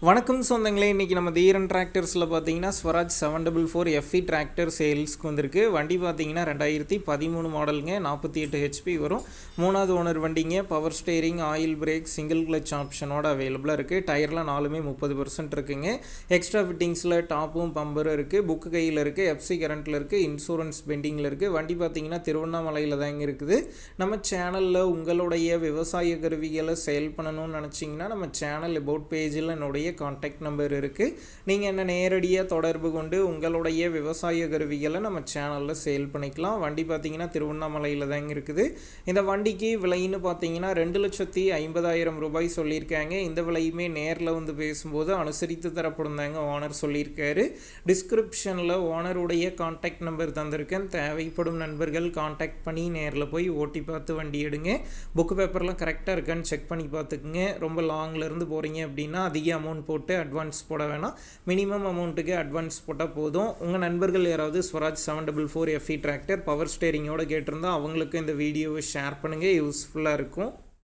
வணக்கம் சொந்தங்களே, இன்றைக்கி நம்ம தீரன் டிராக்டர்ஸில் பார்த்தீங்கன்னா ஸ்வராஜ் 744 எஃப்இ டிராக்டர் சேல்ஸ்க்கு வந்திருக்கு. வண்டி பார்த்தீங்கன்னா 2013 மாடலுங்க, 48 ஹெச்பி வரும். 3வது ஓனர் வண்டிங்க. Power steering, oil brake, single clutch ஆப்ஷனோட அவைலபிளாக இருக்குது. டயர்லாம் 40% இருக்குங்க. எக்ஸ்ட்ரா ஃபிட்டிங்ஸில் டாப்பும் பம்பரும் இருக்குது. புக்கு கையில் இருக்குது, எஃப்சி கரண்ட்டில் இருக்குது, இன்சூரன்ஸ் பெண்டிங்கில் இருக்குது. வண்டி பார்த்தீங்கன்னா திருவண்ணாமலையில் தாங்க இருக்குது. நம்ம சேனலில் உங்களுடைய விவசாய கருவிகளை சேல் பண்ணணும்னு நினச்சிங்கன்னா நம்ம சேனல் அபவுட் பேஜில் என்னுடைய கான்டாக்ட் நம்பர் இருக்குது. நீங்கள் என்ன நேரடியாக தொடர்பு கொண்டு உங்களுடைய விவசாய கருவிகளை நம்ம சேனலில் சேல் பண்ணிக்கலாம். வண்டி பார்த்தீங்கன்னா திருவண்ணாமலையில் தாங்க இருக்குது. இந்த வண்டிக்கு விலைன்னு பார்த்தீங்கன்னா 2,50,000 ரூபாய் சொல்லியிருக்காங்க. இந்த விலையுமே நேரில் வந்து பேசும்போது அனுசரித்து தரப்படும் தாங்க ஓனர் சொல்லியிருக்காரு. டிஸ்கிரிப்ஷனில் ஓனருடைய கான்டாக்ட் நம்பர் தந்திருக்கேன். தேவைப்படும் நண்பர்கள் கான்டாக்ட் பண்ணி நேரில் போய் ஓட்டி பார்த்து வண்டி எடுங்க. புக்கு பேப்பர்லாம் கரெக்டாக இருக்கான்னு செக் பண்ணி பார்த்துக்குங்க. ரொம்ப லாங்லேருந்து போகிறீங்க அப்படின்னா அதிக அமௌண்ட் போட்டு அட்வான்ஸ் போட வேணாம். மினிமம் அமௌண்ட்டுக்கு அட்வான்ஸ் போட்டால் போதும். உங்கள் நண்பர்கள் யாராவது ஸ்வராஜ் 744 எஃப்இ டிராக்டர் பவர் ஸ்டேரிங்கோடு கேட்டிருந்தால் அவங்களுக்கு இந்த வீடியோவை ஷேர் பண்ணுங்கள். யூஸ்ஃபுல்லாக இருக்கும்.